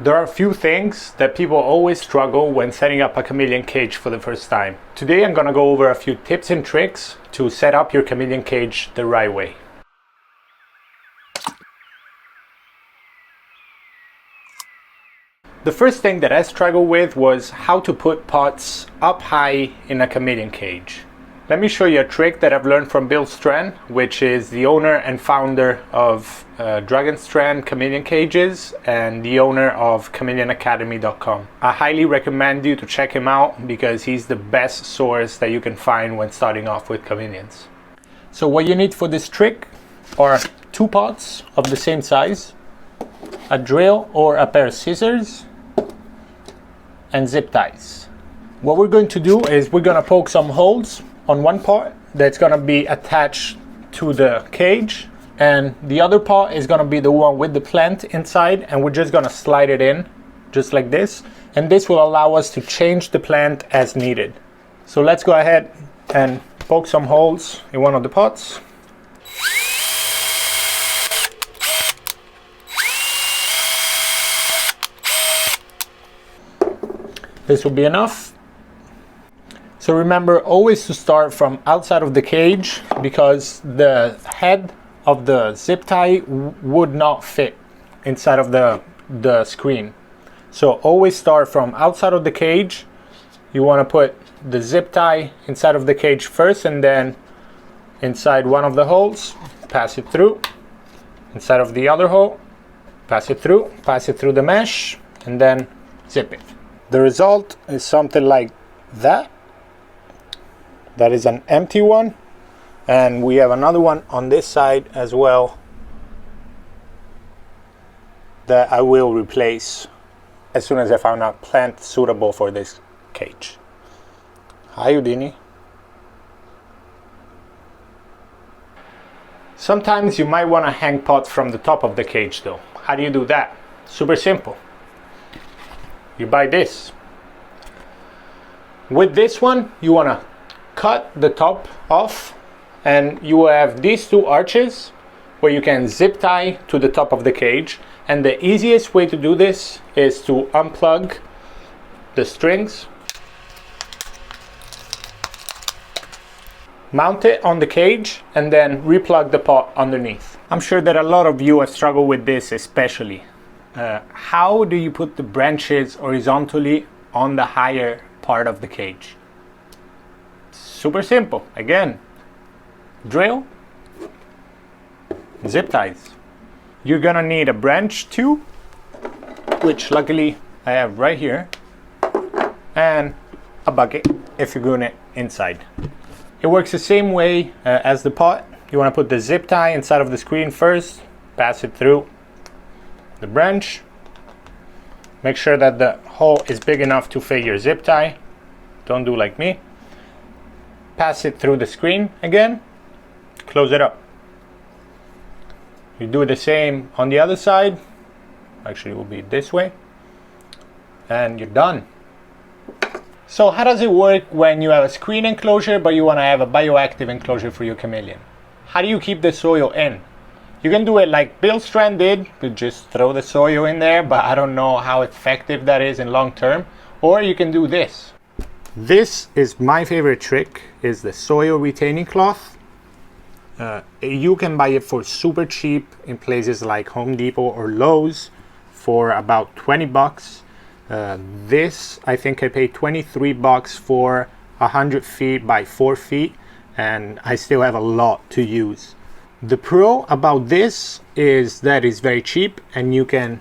There are a few things that people always struggle when setting up a chameleon cage for the first time. Today I'm gonna go over a few tips and tricks to set up your chameleon cage the right way. The first thing that I struggled with was how to put pots up high in a chameleon cage. Let me show you a trick that I've learned from Bill Strand, which is the owner and founder of Dragon Strand Chameleon Cages and the owner of ChameleonAcademy.com. I highly recommend you to check him out because he's the best source that you can find when starting off with chameleons. So what you need for this trick are 2 pots of the same size, a drill or a pair of scissors, and zip ties. What we're going to do is we're going to poke some holes on one pot that's going to be attached to the cage, and the other pot is going to be the one with the plant inside, and we're just going to slide it in just like this, and this will allow us to change the plant as needed. So let's go ahead and poke some holes in one of the pots. This will be enough. So remember always to start from outside of the cage because the head of the zip tie would not fit inside of the screen. So always start from outside of the cage. You want to put the zip tie inside of the cage first, and then inside one of the holes, pass it through. Inside of the other hole, pass it through the mesh, and then zip it. The result is something like that. That is an empty one, and we have another one on this side as well that I will replace as soon as I found a plant suitable for this cage. Hi Udini. Sometimes you might want to hang pots from the top of the cage though. How do you do that? Super simple. You buy this. With this one, you want to cut the top off, and you have these 2 arches where you can zip tie to the top of the cage. And the easiest way to do this is to unplug the strings, mount it on the cage, and then replug the pot underneath. I'm sure that a lot of you have struggled with this especially. How do you put the branches horizontally on the higher part of the cage? Super simple. Again, drill, zip ties. You're gonna need a branch too, which luckily I have right here, and a bucket if you're doing it inside. It works the same way as the pot. You want to put the zip tie inside of the screen first, pass it through the branch. Make sure that the hole is big enough to fit your zip tie. Don't do like me. Pass it through the screen again, close it up. You do the same on the other side. Actually, it will be this way, and you're done. So how does it work when you have a screen enclosure but you want to have a bioactive enclosure for your chameleon? How do you keep the soil in? You can do it like Bill Strand did, you just throw the soil in there, but I don't know how effective that is in long term. Or you can do this. This is my favorite trick, is the soil retaining cloth. You can buy it for super cheap in places like Home Depot or Lowe's for about 20 bucks. This, I think I paid 23 bucks for 100 feet by 4 feet, and I still have a lot to use. The pro about this is that it's very cheap and you can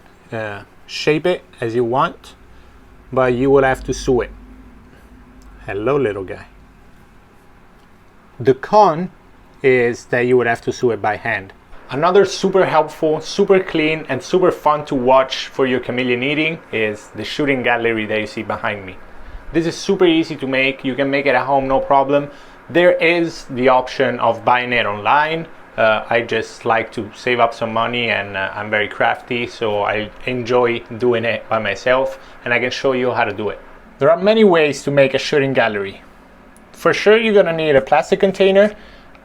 shape it as you want, but you will have to sew it. Hello, little guy. The con is that you would have to sew it by hand. Another super helpful, super clean, and super fun to watch for your chameleon eating is the shooting gallery that you see behind me. This is super easy to make. You can make it at home, no problem. There is the option of buying it online. I just like to save up some money, and I'm very crafty, so I enjoy doing it by myself, and I can show you how to do it. There are many ways to make a shooting gallery. For sure, you're gonna need a plastic container.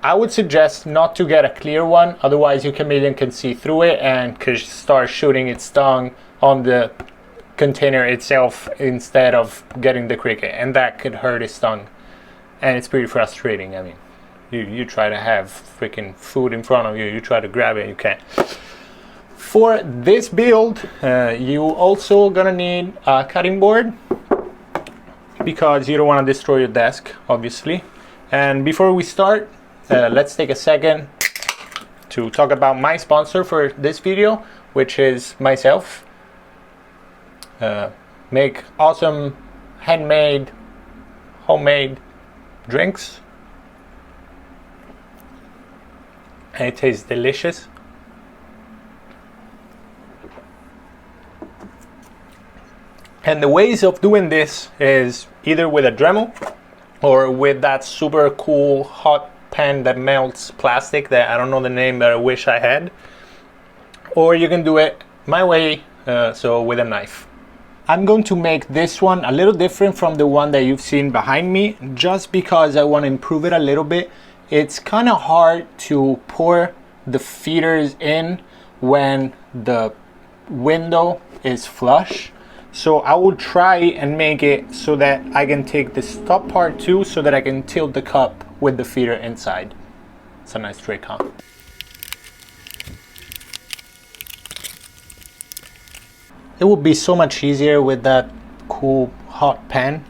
I would suggest not to get a clear one, otherwise your chameleon can see through it and could start shooting its tongue on the container itself instead of getting the cricket, and that could hurt his tongue, and it's pretty frustrating. I mean, you try to have freaking food in front of you, you try to grab it, you can't. For this build, you also gonna need a cutting board because you don't want to destroy your desk, obviously. And before we start, let's take a second to talk about my sponsor for this video, which is myself. Make awesome handmade, homemade drinks, and it tastes delicious. And the ways of doing this is either with a Dremel or with that super cool hot pan that melts plastic that I don't know the name, that I wish I had. Or you can do it my way, so with a knife. I'm going to make this one a little different from the one that you've seen behind me, just because I want to improve it a little bit. It's kind of hard to pour the feeders in when the window is flush. So I will try and make it so that I can take this top part too, so that I can tilt the cup with the feeder inside. It's a nice trick, huh? It would be so much easier with that cool hot pan.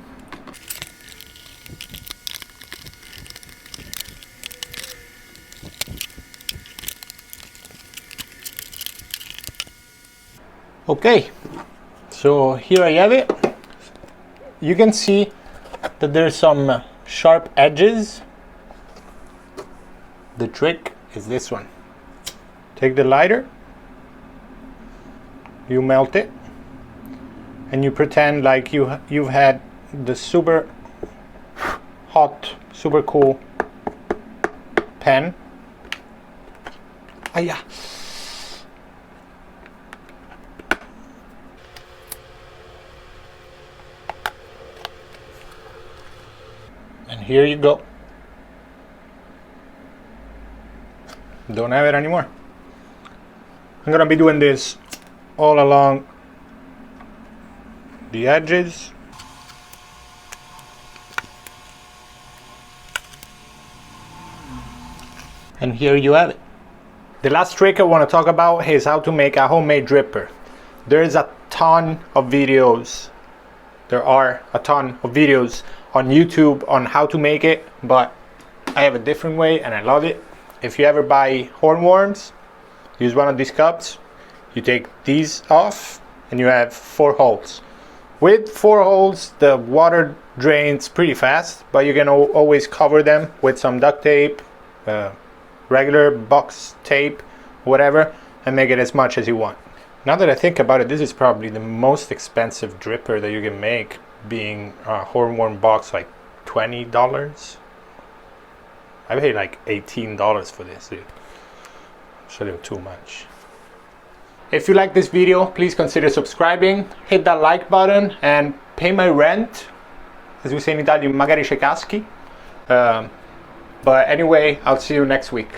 Okay. So here I have it. You can see that there's some sharp edges. The trick is this one. Take the lighter, you melt it, and you pretend like you've had the super hot, super cool pan. Ah, yeah. And here you go. Don't have it anymore. I'm gonna be doing this all along the edges. And here you have it. The last trick I want to talk about is how to make a homemade dripper. There's a ton of videos. There are a ton of videos on YouTube on how to make it, but I have a different way and I love it. If you ever buy hornworms, use one of these cups. You take these off and you have 4 holes. With 4 holes, the water drains pretty fast, but you can always cover them with some duct tape, regular box tape, whatever, and make it as much as you want. Now that I think about it, this is probably the most expensive dripper that you can make, being a hornworm box, like $20. I paid like $18 for this, dude. It's a little too much. If you like this video, please consider subscribing, hit that like button, and pay my rent. As we say in Italian, magari c'è caschi. But anyway, I'll see you next week.